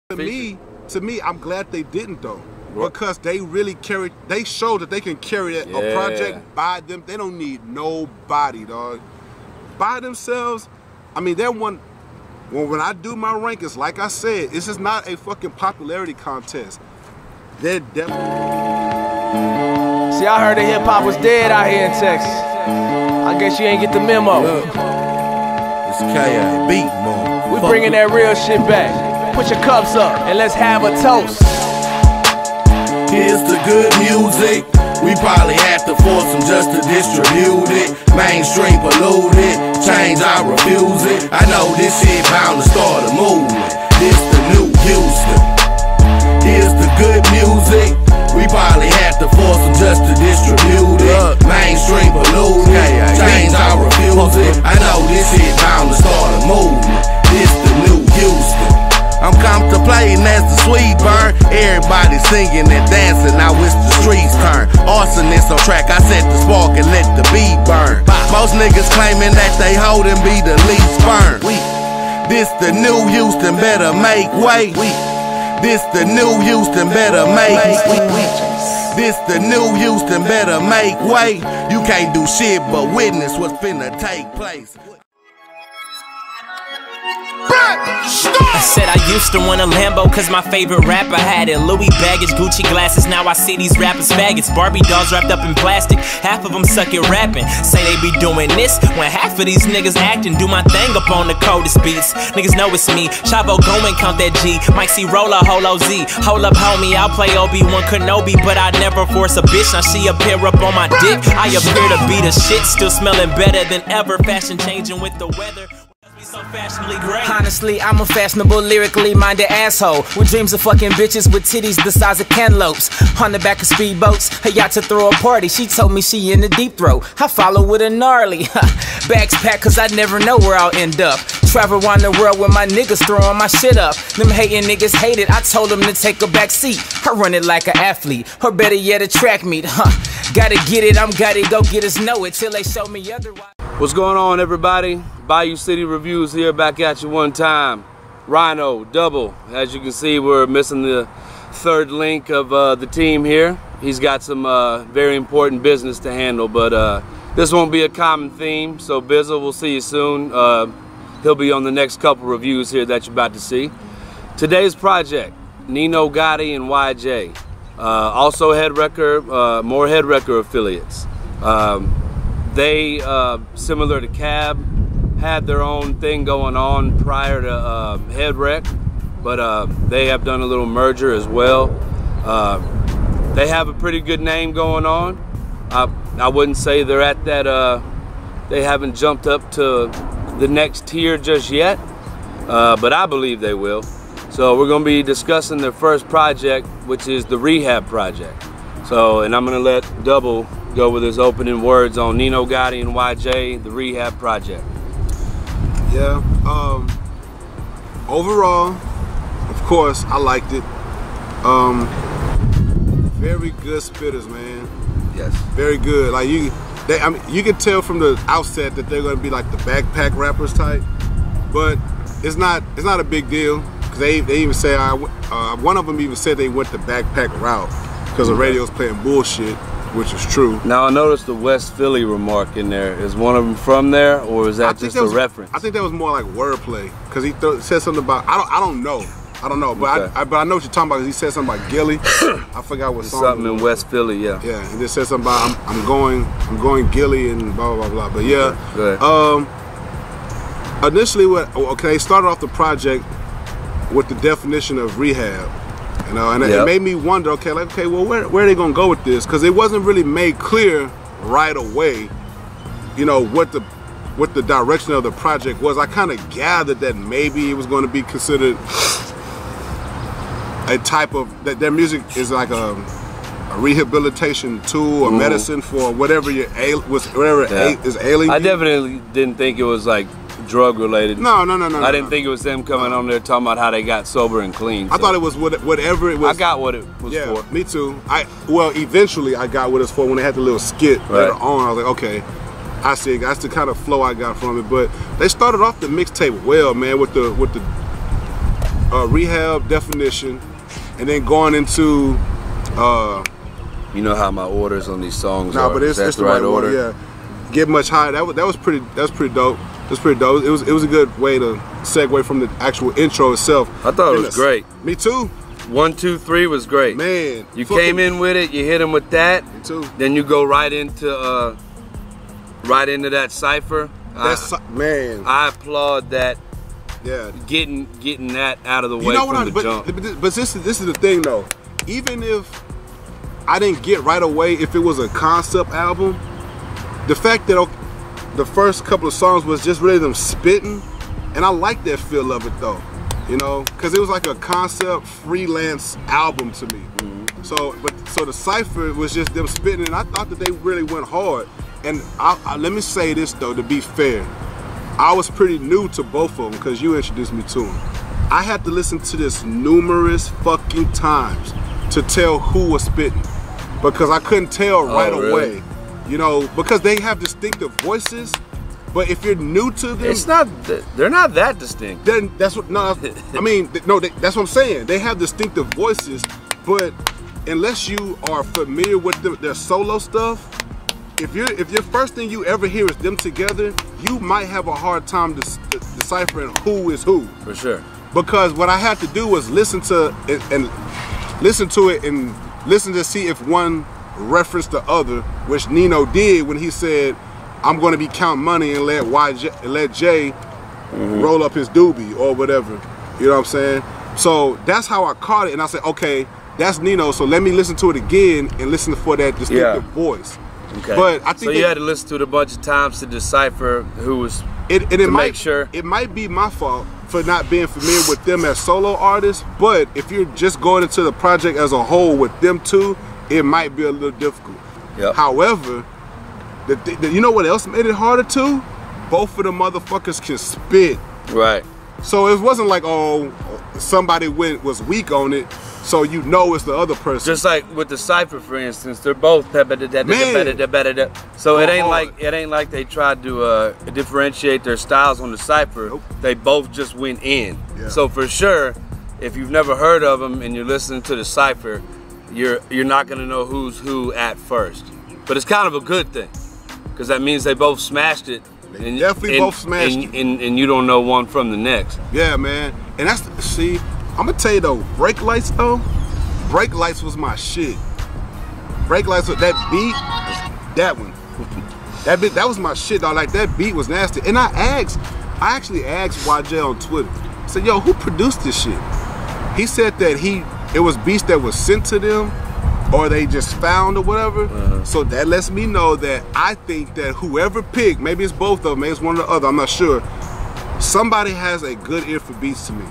To me, I'm glad they didn't though, because they really they showed that they can carry a project by them. They don't need nobody, dog. By themselves, I mean, they're one. When I do my rankings, like I said, this is not a fucking popularity contest. They're definitely. See, I heard that hip hop was dead out here in Texas. I guess you ain't get the memo. Look, it's K.A. beat, man. We bringing that real shit back. Put your cups up and let's have a toast. Here's the good music. We probably have to force them just to distribute it. Mainstream polluted, change I refuse it. I know this shit bound to start a movement. This the new Houston. Here's the good music. We probably have to force them just to distribute it. Mainstream polluted, change I refuse it. I know this shit bound to start a movement. This the new Houston. I'm contemplating as the sweet burn. Everybody singing and dancing, now it's the streets turn. Arsonist on track, I set the spark and let the beat burn. Most niggas claiming that they hold and be the least burned. This the new Houston, better make way. This the new Houston, better make way. This the new Houston, better make way. You can't do shit but witness what's finna take place. I said I used to want a Lambo cause my favorite rapper had it. Louis baggage, Gucci glasses, now I see these rappers faggots. Barbie dolls wrapped up in plastic, half of them suck at rapping. Say they be doing this, when half of these niggas acting. Do my thing up on the coldest beats. Niggas know it's me, Chavo go and count that G. Mike C. Roller, Holo Z. Hold up homie, I'll play Obi-Wan Kenobi, but I never force a bitch. Now she appear up on my dick, I appear to be the shit. Still smelling better than ever, fashion changing with the weather. So fashionably great. Honestly, I'm a fashionable, lyrically minded asshole with dreams of fucking bitches with titties the size of cantaloupes. On the back of speedboats, a yacht to throw a party. She told me she in the deep throat. I follow with a gnarly bags packed cause I never know where I'll end up. Travel around the world with my niggas throwing my shit up. Them hating niggas hate it, I told them to take a back seat. I run it like an athlete, or better yet a track meet. Gotta get it, I'm gotta go get us know it till they show me otherwise. What's going on, everybody? Bayou City Reviews here, back at you one time. Rhino, Double. As you can see, we're missing the third link of the team here. He's got some very important business to handle, but this won't be a common theme, so Bizzle, we'll see you soon. He'll be on the next couple reviews here that you're about to see. Today's project, Nino Gotti and WhyJae. Also more Head Wrecker affiliates. They, similar to Cab, had their own thing going on prior to Head Wreck, but they have done a little merger as well. They have a pretty good name going on. I wouldn't say they're at that, they haven't jumped up to the next tier just yet, but I believe they will. So we're going to be discussing their first project, which is the Rehab Project. So, and I'm going to let Double go with his opening words on Nino Gotti and WhyJae, the Rehab Project. Yeah, overall, of course, I liked it. Very good spitters, man. Yes. Very good. Like I mean, you can tell from the outset that they're gonna be like the backpack rappers type, but it's not a big deal because they even say one of them even said they went the backpack route because the radio's playing bullshit, which is true. Now I noticed the West Philly remark in there. Is one of them from there, or is that just a reference? I think that was more like wordplay because he said something about I don't know, but okay. I know what you're talking about. He said something about Gilly. I forgot what song. Something in West Philly, yeah. Yeah, and they said something about I'm going Gilly and blah blah blah. But yeah, initially they started off the project with the definition of rehab. You know, and it made me wonder, well, where are they gonna go with this? Because it wasn't really made clear right away, you know, what the direction of the project was. I kind of gathered that maybe it was going to be considered a type of their music is like a rehabilitation tool or medicine for whatever is ailing. I definitely didn't think it was like drug related. No. I didn't think it was them coming on there talking about how they got sober and clean. I thought it was whatever it was. I got what it was for. Me too. Well, eventually I got what it's for when they had the little skit later on. I was like, okay, I see. That's the kind of flow I got from it. But they started off the mixtape well, man, with the Rehab, Definition, and then going into you know how my orders on these songs are. But it's the right order. Yeah, Get Much Higher. That was pretty dope. That's pretty dope. It was a good way to segue from the actual intro itself. I thought it was great. Me too. 1, 2, 3 was great. Man, you came in with it. You hit him with that. Me too. Then you go right into that cipher. Man, I applaud that. Yeah, getting that out of the way from the jump. But this is the thing though. Even if I didn't get right away, if it was a concept album, the fact that the first couple of songs was just really them spitting, and I like that feel of it though, you know, because it was like a concept freelance album to me. Mm-hmm. So the cipher was just them spitting, and I thought that they really went hard. And let me say this though, to be fair, I was pretty new to both of them because you introduced me to them. I had to listen to this numerous fucking times to tell who was spitting, because I couldn't tell right away, you know, because they have distinctive voices. But if you're new to them, they're not that distinct. Then that's what I mean. That's what I'm saying. They have distinctive voices, but unless you are familiar with their solo stuff, if your first thing you ever hear is them together, you might have a hard time deciphering who is who. For sure. Because what I had to do was listen to it and listen to see if one referenced the other, which Nino did when he said, "I'm going to be counting money and let Jay roll up his doobie," or whatever. You know what I'm saying? So that's how I caught it, and I said, okay, that's Nino. So let me listen to it again and listen for that distinctive voice. Okay. But I think so you had to listen to it a bunch of times to decipher who was. Make sure. It might be my fault for not being familiar with them as solo artists, but if you're just going into the project as a whole with them two, it might be a little difficult. Yep. However, you know what else made it harder too? Both of the motherfuckers can spit. Right. So it wasn't like, oh, somebody was weak on it, so you know it's the other person. Just like with the cipher, for instance, they're both so it ain't like they tried to differentiate their styles on the cipher. Nope. They both just went in. Yeah. So for sure, if you've never heard of them and you're listening to the cipher, you're not gonna know who's who at first. But it's kind of a good thing, because that means they both smashed it. They definitely both smashed it. And you don't know one from the next. Yeah, man. And see, I'm gonna tell you though, Brake Lights though, Brake Lights was my shit. Brake Lights, that beat, that one. That was my shit, dog. Like, that beat was nasty. And I actually asked YJ on Twitter. I said, yo, who produced this shit? He said that it was beats that was sent to them, or they just found or whatever. So that lets me know that I think that whoever picked, maybe it's both of them, maybe it's one or the other, I'm not sure, somebody has a good ear for beats to me.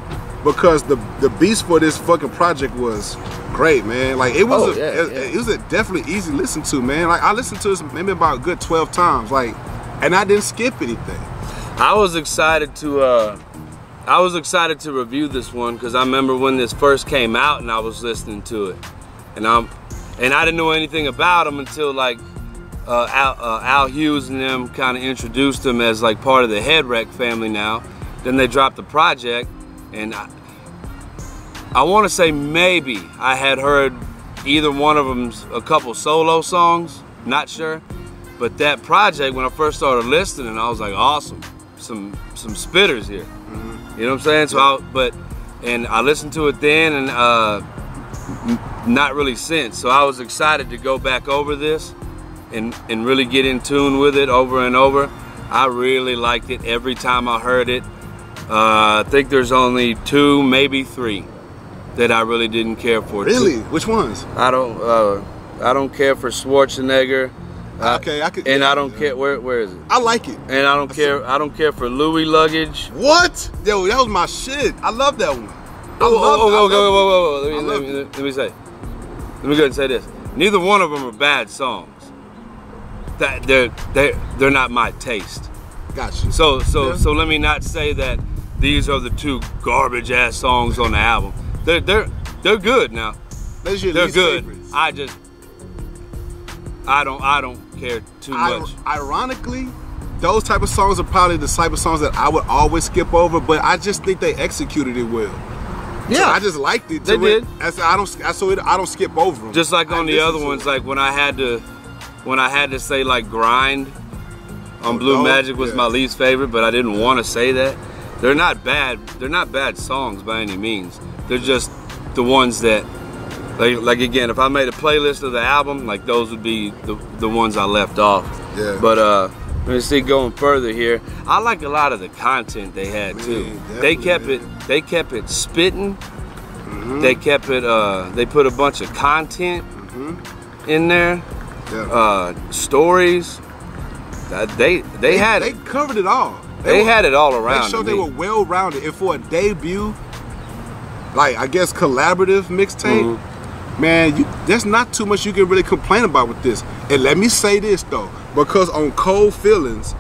Because the beats for this fucking project was great, man. Like, it was it was a definitely easy listen to, man. Like, I listened to this maybe about a good 12 times, like, and I didn't skip anything. I was excited to review this one because I remember when this first came out and I was listening to it, and I didn't know anything about him until like Al Hughes and them kind of introduced him as like part of the Headwreck family now. Then they dropped the project, and I want to say maybe I had heard either one of them's a couple solo songs, not sure. But that project, when I first started listening, I was like, awesome, some spitters here. You know what I'm saying? So I listened to it then, and not really since. So I was excited to go back over this and really get in tune with it over and over. I really liked it every time I heard it. I think there's only 2, maybe 3 that I really didn't care for. Really? Which ones? I don't care for Schwarzenegger. Okay, I could. And I don't care. Where is it? I like it. And I don't care for Louis Luggage. What? Yo, that was my shit. I love that one. Let me say. Let me go ahead and say this. Neither one of them are bad songs. They're not my taste. Gotcha. So let me not say that these are the 2 garbage ass songs on the album. They're good now. They're good. Favorites. I don't care too much. Ironically, those type of songs are probably the type of songs that I would always skip over, but I just think they executed it well. Yeah, I just liked it. They did. I don't skip over them. Just like on the other ones, like when I had to say like grind on Blue Magic was my least favorite, but I didn't want to say that. They're not bad. They're not bad songs by any means. They're just the ones that, like again, if I made a playlist of the album, like those would be the ones I left off. Yeah. But let me see, going further here, I like a lot of the content they had too. They kept it spitting. They kept it. They put a bunch of content in there. Yeah. Stories. They covered it all. They had it all around. They showed they were well-rounded, and for a debut, like I guess collaborative mixtape, man, there's not too much you can really complain about with this. And let me say this though, because on Cold Feelings,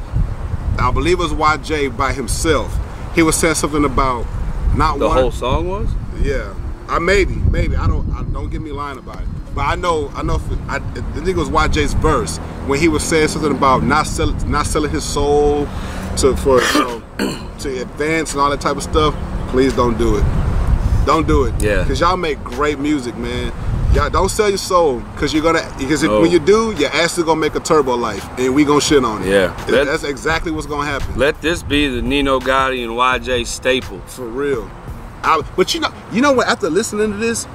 I believe it was YJ by himself, he was saying something about not the whole song was. Yeah, maybe I don't get me lying about it. But I think it was YJ's verse when he was saying something about not selling his soul to advance and all that type of stuff. Please don't do it. Don't do it. Yeah. Because y'all make great music, man. Y'all don't sell your soul because when you do, your ass is gonna make a turbo life and we gonna shit on it. Yeah. That's exactly what's gonna happen. Let this be the Nino Gotti and WhyJae staple. For real. But you know what? After listening to this,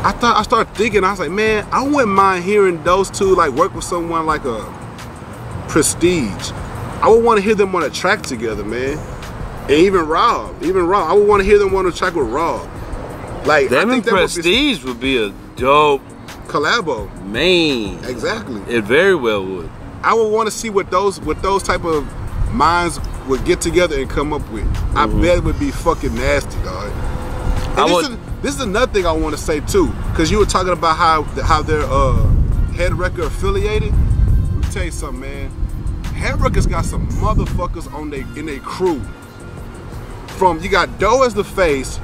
I started thinking, I was like, man, I wouldn't mind hearing those two like work with someone like a Prestige. I would want to hear them on a track together, man. And even Rob, I would want to hear them on a track with Rob. Like them and Prestige would be a dope collabo. Man, exactly. It very well would. I would want to see what those type of minds would get together and come up with. I bet it would be fucking nasty, dog. And this is another thing I want to say too, because you were talking about how they're Head Record affiliated. Let me tell you something, man. Head Record's got some motherfuckers in their crew. You got Doe as the face,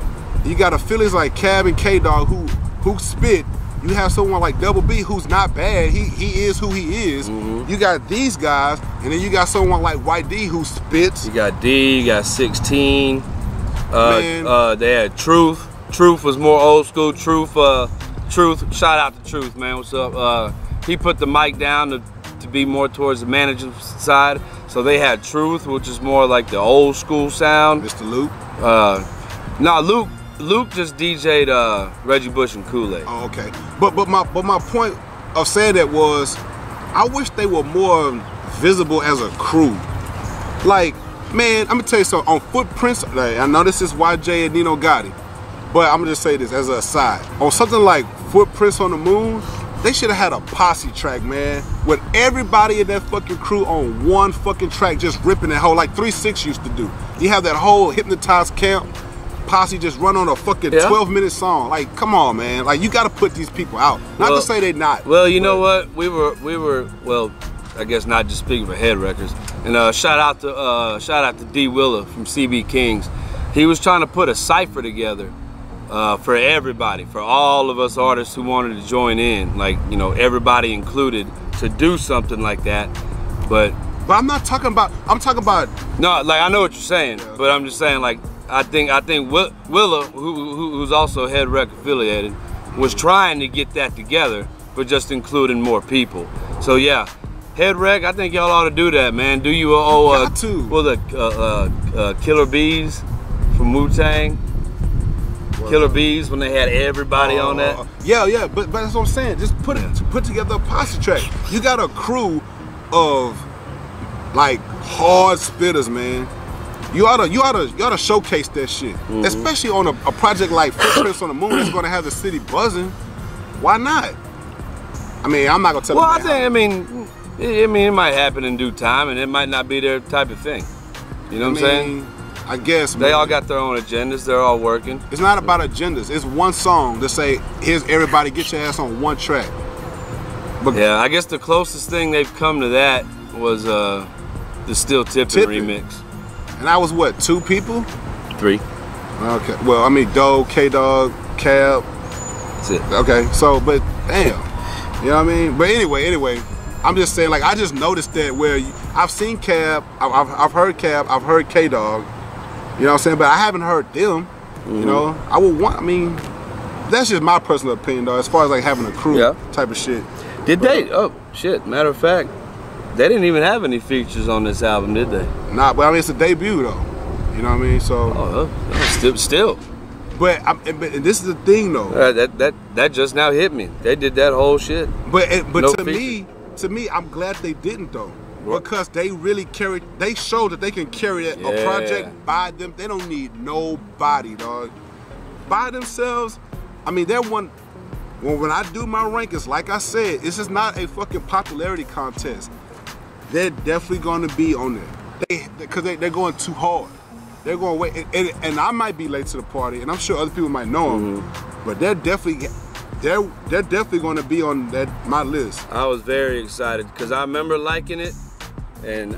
you got affiliates like Cab and K-Dog who spit. You have someone like Double B who's not bad. He is who he is. You got these guys, and then you got someone like YD who spits. You got D, you got 16. They had Truth. Truth was more old school. Truth, shout out to Truth, man. What's up? He put the mic down to be more towards the manager's side. So they had Truth, which is more like the old school sound. Mr. Luke? Nah, Luke just DJ'd Reggie Bush and Kool-Aid. Oh, okay. But my point of saying that was, I wish they were more visible as a crew. Like, man, I'm gonna tell you something. On Footprints, I know this is YJ and Nino Gotti, but I'm gonna just say this as an aside. On something like Footprints on the Moon, they should have had a posse track, man, with everybody in that fucking crew on one fucking track, just ripping that whole, like 3-6 used to do. You have that whole Hypnotized Camp posse just run on a fucking 12-minute song. Like, come on, man. Like, you gotta put these people out. Not to say they're not. Well, you know what? We were well, I guess not just speaking for Head Records. And shout out to D Willa from CB Kings. He was trying to put a cipher together for everybody, for all of us artists who wanted to join in, like, you know, everybody included, to do something like that. But I'm not talking about. I'm talking about. No, like, I know what you're saying, but I'm just saying, like, I think Willa, who's also Head Rec affiliated, was trying to get that together, but just including more people. So yeah, Head Rec, I think y'all ought to do that, man. Do you owe Killer Bees from Wu-Tang? Killer Bees, when they had everybody on that. Yeah, but that's what I'm saying. Just put together a posse track. You got a crew of like hard spitters, man. You ought to showcase that shit, especially on a project like Footprints on the Moon that's gonna have the city buzzing. Why not? I mean, I'm not gonna tell. Well, I mean, it might happen in due time, and it might not be their type of thing. You know what I'm saying? I guess they all got their own agendas. They're all working. It's not about agendas. It's one song to say, "Here's everybody, get your ass on one track." But yeah, I guess the closest thing they've come to that was the Still Tippin' remix. And I was what, 2 people? 3. Okay. Well, I mean, Doe, K-Dog, Cab. That's it. Okay. So, but damn, you know what I mean? But anyway, I'm just saying, like, I just noticed that where I've seen Cab, I've heard Cab, I've heard K-Dog, You know what I'm saying? But I haven't heard them. You know, I mean, that's just my personal opinion though, as far as like having a crew type of shit. Did they? Oh shit! Matter of fact, they didn't even have any features on this album, did they? Nah, but I mean it's a debut though. You know what I mean? So. Still. But this is the thing though. That just now hit me. They did that whole shit. But to me, I'm glad they didn't though. Because they really they showed that they can carry a project by them. They don't need nobody, dog. By themselves, I mean, they're one. When I do my rankings, like I said, this is not a fucking popularity contest. They're definitely going to be on there. Because they're going too hard. They're going way, and I might be late to the party, and I'm sure other people might know them, but they're definitely going to be on my list. I was very excited because I remember liking it, and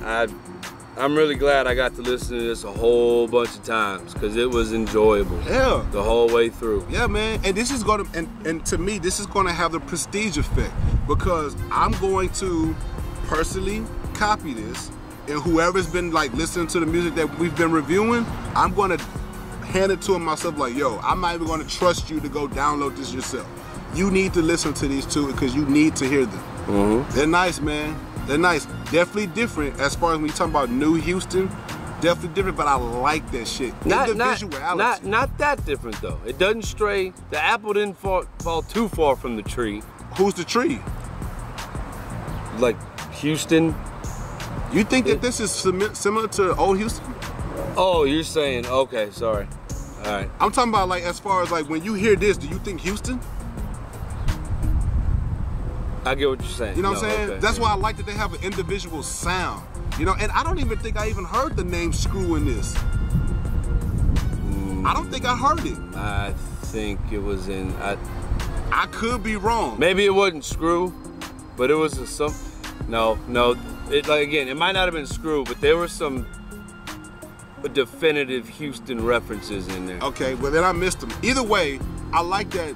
I'm really glad I got to listen to this a whole bunch of times because it was enjoyable. Yeah. The whole way through. Yeah, man. And this is going to, and to me, this is going to have the prestige effect because I'm going to personally copy this, and whoever's been like listening to the music that we've been reviewing, I'm going to hand it to them myself like, yo, I'm not even going to trust you to go download this yourself. You need to listen to these two because you need to hear them. They're nice, man. They're nice. Definitely different as far as when you talk about New Houston. Definitely different, but I like that shit. Not that different though. It doesn't stray. The apple didn't fall too far from the tree. Who's the tree? Like Houston. You think that this is similar to old Houston? Oh, you're saying, okay, sorry. All right. I'm talking about like as far as like when you hear this, do you think Houston? I get what you're saying. You know what I'm saying? Okay. That's why I like that they have an individual sound. You know, and I don't even think I even heard the name Screw in this. I don't think I heard it. I think it was in, I could be wrong. Maybe it wasn't Screw, but it was no. It, like again, it might not have been Screw, but there were some definitive Houston references in there. Okay, well then I missed them. Either way, I like that.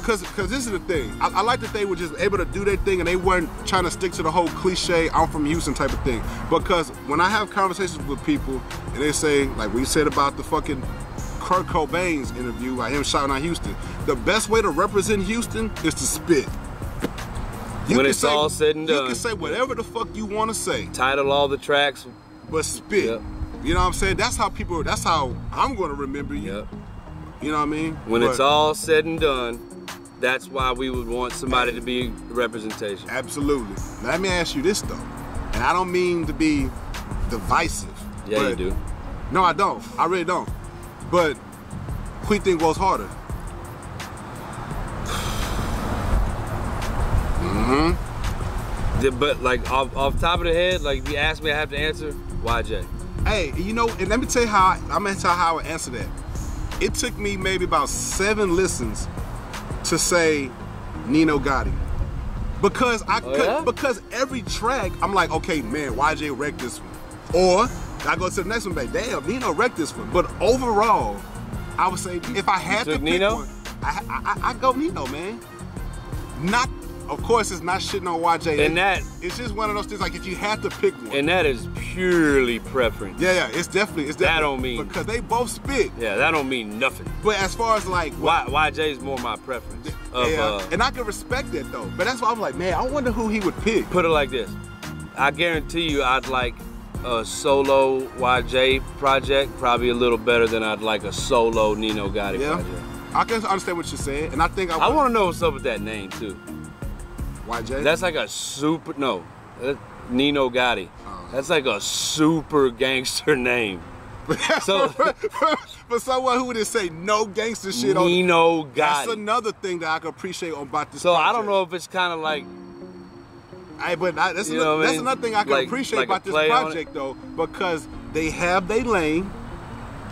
Cause this is the thing. I like that they were just able to do their thing and they weren't trying to stick to the whole cliche I'm from Houston type of thing. Because when I have conversations with people and they say, like we said about the fucking Kurt Cobain's interview, like him shouting out Houston, the best way to represent Houston is to spit. When it's all said and done. You can say whatever the fuck you want to say. Title all the tracks. But spit. Yep. You know what I'm saying? That's how I'm going to remember you. Yep. You know what I mean? When it's all said and done, that's why we would want somebody to be representation. Absolutely. Now, let me ask you this though, and I don't mean to be divisive. Yeah, you do. No, I don't. I really don't. But who you think goes harder? But like off top of the head, like if you ask me, I have to answer whyj. Hey, you know, and let me tell you how I'm gonna tell you how I answer that. It took me maybe about 7 listens to say Nino Gotti. Because because every track I'm like, okay, man, whyj wrecked this one. Or I go to the next one, like, damn, Nino wrecked this one. But overall, I would say if I had to pick Nino? one, I go Nino, man. Not, of course, it's not shitting on whyj. And it's just one of those things. Like if you had to pick one. And that is purely preference. Yeah, it's definitely. That don't mean because they both spit. Yeah, that don't mean nothing. But as far as like whyj is more my preference. And I can respect that though. But that's why I'm like, man, I wonder who he would pick. Put it like this: I guarantee you, I'd like a solo whyj project probably a little better than I'd like a solo Nino Gotti project. I can understand what you're saying, and I think I want to know what's up with that name too. whyj? That's like a super Nino Gotti. That's like a super gangster name. So for someone who would say no gangster shit on Nino Gotti. That's another thing that I can appreciate about this. So project. I don't know if it's kind of like. That's another thing I can appreciate about this project though, because they have their lane,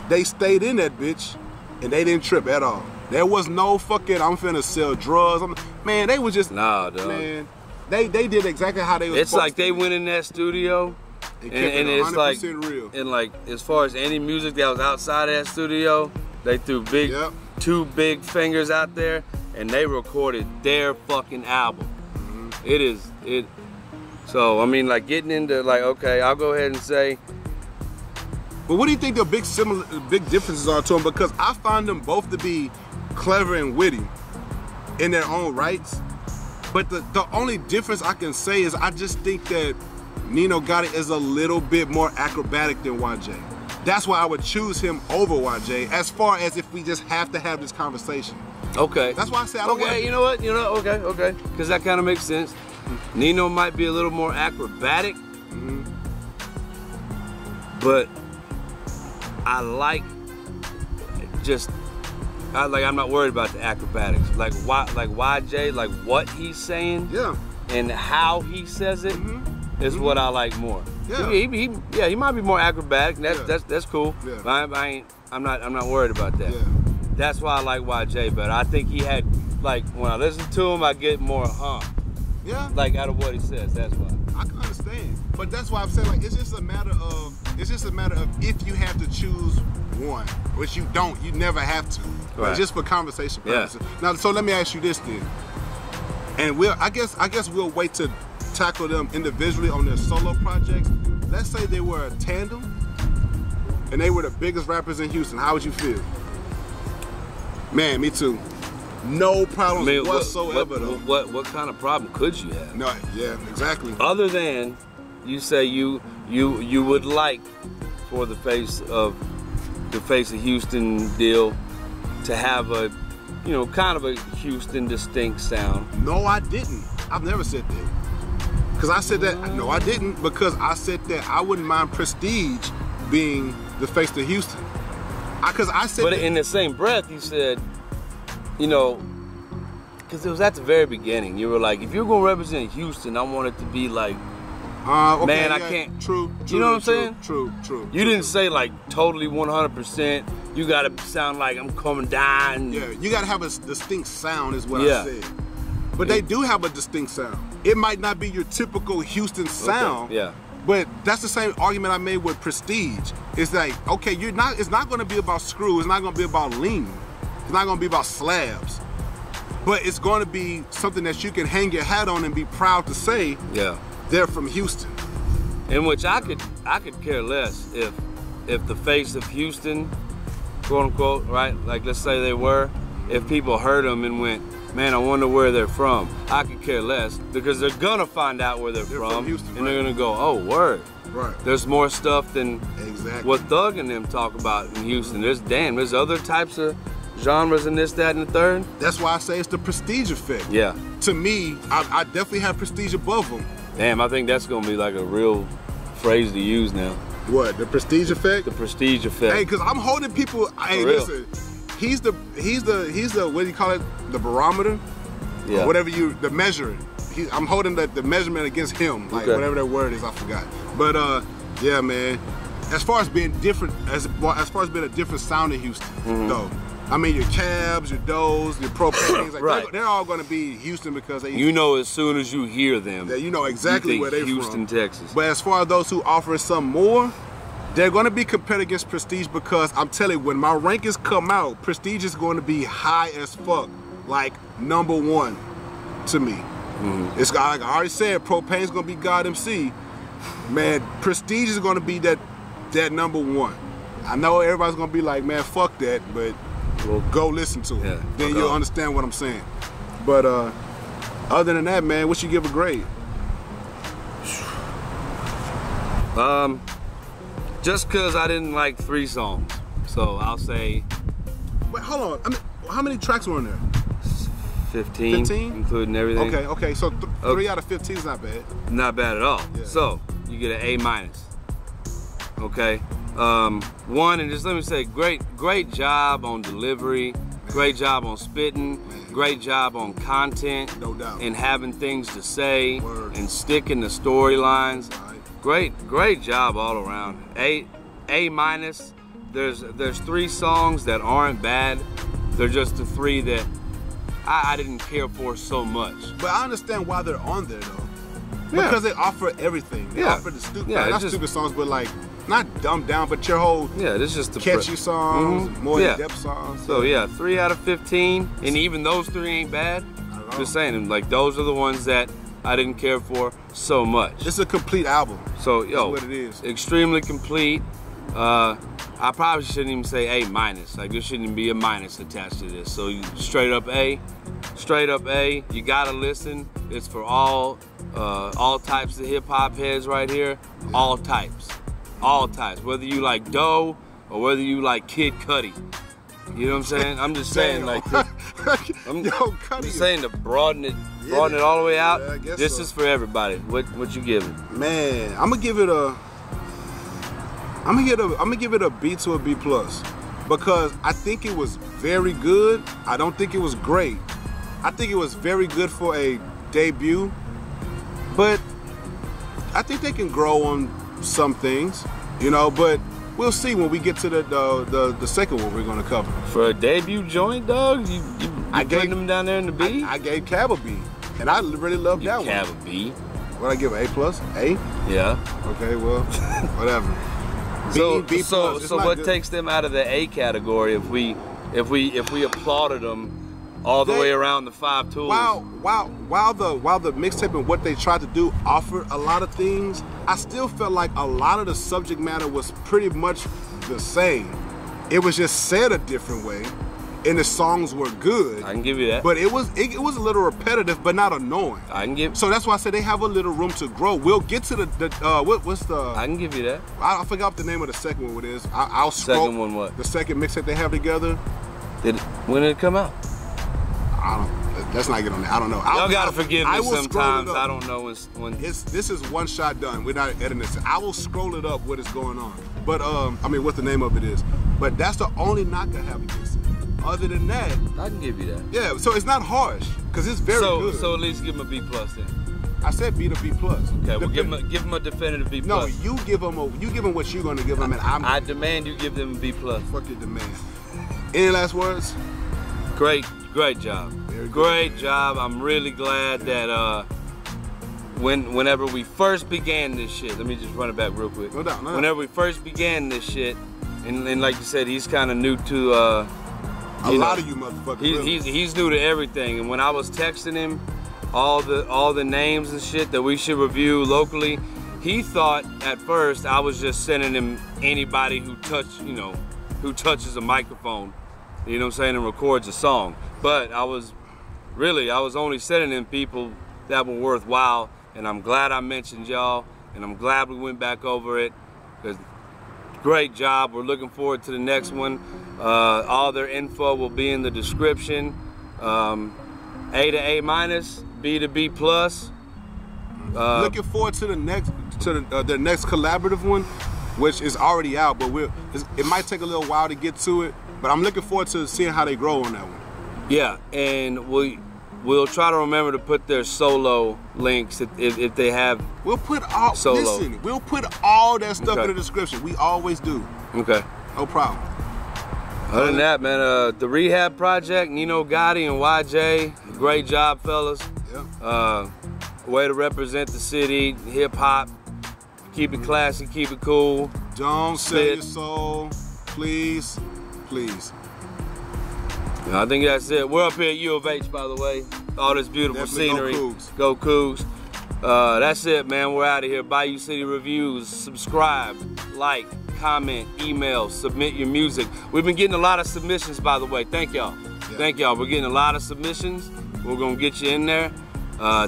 they stayed in that bitch, and they didn't trip at all. There was no fucking I'm finna sell drugs. Man, they was just dog. Man, they did exactly how they was. It's like they went in that studio, and it's like real. And like as far as any music that was outside of that studio, they threw two big fingers out there, and they recorded their fucking album. So I mean, like getting into like, okay, I'll go ahead and say But what do you think the big differences are to them? Because I find them both to be clever and witty in their own rights. But the only difference I can say is I just think that Nino Gotti is a little bit more acrobatic than WhyJae. That's why I would choose him over WhyJae, as far as if we just have to have this conversation. Okay. That's why I say I don't want to. You know what? Okay. Because that kind of makes sense. Nino might be a little more acrobatic, but I like I'm not worried about the acrobatics. Like WhyJae, like what he's saying, and how he says it is what I like more. Yeah, he might be more acrobatic. That's cool. Yeah. But I'm not worried about that. Yeah. That's why I like WhyJae better. I think he had, like, when I listen to him, I get more like out of what he says. That's why. I can understand, but that's why I'm saying, like, it's just a matter of if you have to choose one, which you don't, you never have to. Right. Just for conversation purposes. Yeah. Now, so let me ask you this then, and I guess we'll wait to tackle them individually on their solo projects. Let's say they were a tandem, and they were the biggest rappers in Houston. How would you feel? Man, me too. No problems whatsoever. What kind of problem could you have? No, yeah, exactly. Other than you say you would like for the face of Houston deal to have a, you know, kind of a Houston distinct sound. No, I didn't. I've never said that. Because I said that, no, I didn't, because I said that I wouldn't mind Prestige being the face of Houston. Because I said But in the same breath, you said, you know, because it was at the very beginning, you were like, if you're going to represent Houston, I want it to be like, okay, man, I can't. True. You know what I'm saying? True. You didn't say like totally 100%. You got to sound like I'm coming down. Yeah, you got to have a distinct sound is what I said. But they do have a distinct sound. It might not be your typical Houston sound. Yeah. But that's the same argument I made with Prestige. It's like, okay, it's not going to be about screw. It's not going to be about lean. It's not going to be about slabs. But it's going to be something that you can hang your hat on and be proud to say, they're from Houston. In which I could care less if the face of Houston, quote unquote, right? Like, let's say they were, if people heard them and went, man, I wonder where they're from. I could care less, because they're gonna find out where they're from Houston, and they're gonna go, oh, word. Right. There's more stuff than what Thug and them talk about in Houston. There's other types of genres and this, that, and the third. That's why I say it's the Prestige effect. Yeah. To me, I definitely have Prestige above them. Damn, I think that's gonna be like a real phrase to use now. What, the Prestige effect? The Prestige effect. Hey, because I'm holding people, hey, listen, he's the what do you call it? The barometer? Yeah. Or whatever the measuring. I'm holding the measurement against him, like whatever that word is, I forgot. But yeah, man. As far as being different, as far as being a different sound in Houston, though. I mean, your cabs, your doughs, your propanes, like they're all going to be Houston because they. You know, as soon as you hear them, you know exactly where they're from. Houston, Texas. But as far as those who offer some more, they're going to be compared against Prestige, because I'm telling you, when my rankings come out, Prestige is going to be high as fuck, like #1 to me. It's like I already said, Propane's going to be God MC. Man, Prestige is going to be that #1. I know everybody's going to be like, man, fuck that, but. Well, go listen to it. Yeah, then you'll understand what I'm saying. But other than that, man, what you give a grade? Just because I didn't like 3 songs, so I'll say. Wait, hold on. I mean, how many tracks were in there? 15, 15? Including everything. Okay. So 3 out of 15 is not bad. Not bad at all. Yeah. So you get an A-. Okay. 1, and just let me say, great job on delivery, great job on spitting, great job on content, no doubt, and having things to say and sticking the storylines. Great job all around. A-. There's 3 songs that aren't bad. They're just the 3 that I didn't care for so much. But I understand why they're on there though. Because they offer everything. They offer the stupid, not stupid songs, but like. Not dumbed down, but your whole this is just the catchy songs, more in-depth songs. So yeah, 3 out of 15, and even those 3 ain't bad. Just saying, like those are the ones that I didn't care for so much. It's a complete album. So that's what it is. Extremely complete. I probably shouldn't even say A minus. Like there shouldn't be a minus attached to this. So you straight up A. You gotta listen. It's for all types of hip hop heads right here. All types. Whether you like Doe or whether you like Kid Cudi. You know what I'm saying? I'm just saying like I'm just saying to broaden it all the way out. Yeah, this is for everybody. What you giving? Man, I'm gonna give it a B to a B plus because I think it was very good. I don't think it was great. I think it was very good for a debut, but I think they can grow on some things, you know, but we'll see when we get to the second one we're gonna cover. For a debut joint, dog, you putting them down there in the B? I gave Cab a B, and I really loved that one. Cab a B? What I give it, A plus? A? Yeah. Okay, well, whatever. B plus. So what takes them out of the A category if we applauded them all the way around the 5 tools? While the mixtape and what they tried to do offered a lot of things, I still felt like a lot of the subject matter was pretty much the same. It was just said a different way, and the songs were good. I can give you that. But it was a little repetitive, but not annoying. I can give. So that's why I said they have a little room to grow. We'll get to what's the? I can give you that. I forgot the name of the second one. What it is? I'll scroll. Second one what? The second mixtape they have together. When did it come out? Let's not get on that. I don't know. Y'all gotta forgive me sometimes. I don't know when. This is one shot done. We're not editing this. I will scroll it up what is going on. But I mean what the name of it is. But that's the only knock I have against it. Other than that, I can give you that. Yeah. So it's not harsh because it's very good. So at least give him a B plus then. I said B to B plus. Okay. Well, give him a definitive B plus. No, you give him what you're gonna give him, and I demand you give them a B plus. Fuck your demand. Any last words? Great job. Great job. I'm really glad that whenever we first began this shit, let me just run it back real quick. No doubt. Whenever we first began this shit, and like you said, he's kind of new to a lot of you motherfuckers. He's new to everything. And when I was texting him all the names and shit that we should review locally, he thought at first I was just sending him anybody who touches a microphone. You know what I'm saying, and records a song. But I was only sending in people that were worthwhile, and I'm glad I mentioned y'all, and I'm glad we went back over it, because great job. We're looking forward to the next one. All their info will be in the description. A to A minus, B to B plus. Looking forward to the next collaborative one, which is already out, but it might take a little while to get to it. But I'm looking forward to seeing how they grow on that one. Yeah, and we'll try to remember to put their solo links if they have. We'll put all we'll put all that stuff in the description. We always do. Okay. No problem. Other than that, man, the Rehab Project, Nino Gotti and WhyJae, great job, fellas. Yeah. Way to represent the city, hip hop. Keep it classy, keep it cool. Don't sell your soul, please. Please. I think that's it. We're up here at U of H, by the way. All this beautiful scenery. Go Cougs. That's it, man. We're out of here. Bayou City Reviews. Subscribe, like, comment, email, submit your music. We've been getting a lot of submissions, by the way. Thank y'all. Yeah. Thank y'all. We're getting a lot of submissions. We're going to get you in there.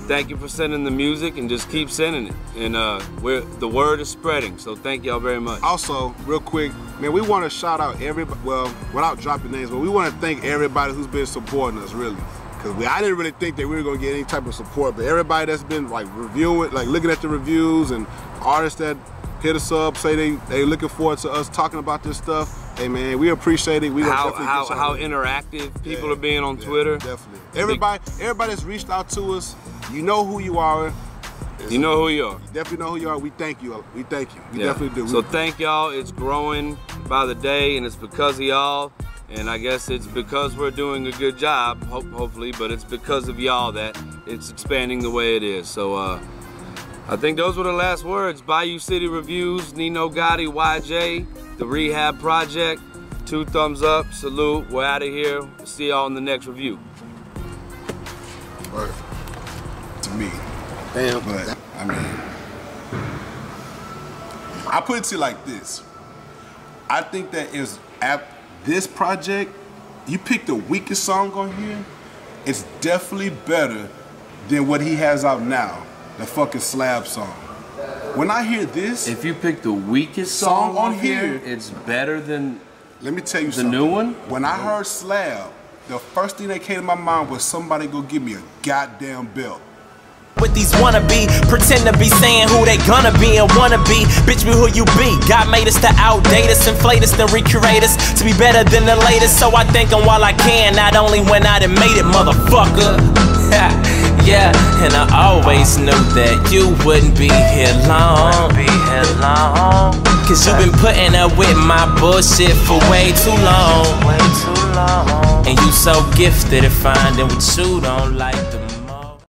Thank you for sending the music, and just keep sending it. And the word is spreading, so thank y'all very much. Also, real quick, man, we want to shout out everybody, well, without dropping names, but we want to thank everybody who's been supporting us, really. Because I didn't really think that we were going to get any type of support, but everybody that's been like reviewing, like looking at the reviews, and artists that hit us up, say they looking forward to us talking about this stuff. Hey man, we appreciate it. We how interactive people are being on Twitter. Definitely. Everybody that's reached out to us, you know who you are. You know who you are. You definitely know who you are. We thank you. We thank you. We definitely do. So thank y'all. It's growing by the day, and it's because of y'all. And I guess it's because we're doing a good job, hopefully, but it's because of y'all that it's expanding the way it is. So I think those were the last words. Bayou City Reviews, Nino Gotti, WhyJae, the Rehab Project. 2 thumbs up, salute. We're out of here. See y'all in the next review. Word. To me. Damn. But, I mean, I put it to you like this. I think that is at this project, you pick the weakest song on here, it's definitely better than what he has out now, the fucking Slab song. When I hear this, if you pick the weakest song on here, it's better than. Let me tell you something. The new one? When I heard Slab, the first thing that came to my mind was somebody go give me a goddamn belt. With these wannabe, pretend to be saying who they gonna be and wanna be. Bitch, be who you be. God made us to outdate us, inflate us, then recreate us to be better than the latest. So I thank him while I can, not only when I done made it, motherfucker. Yeah, and I always knew that you wouldn't be here long. Cause you been putting up with my bullshit for way too long. And you so gifted at finding what you don't like.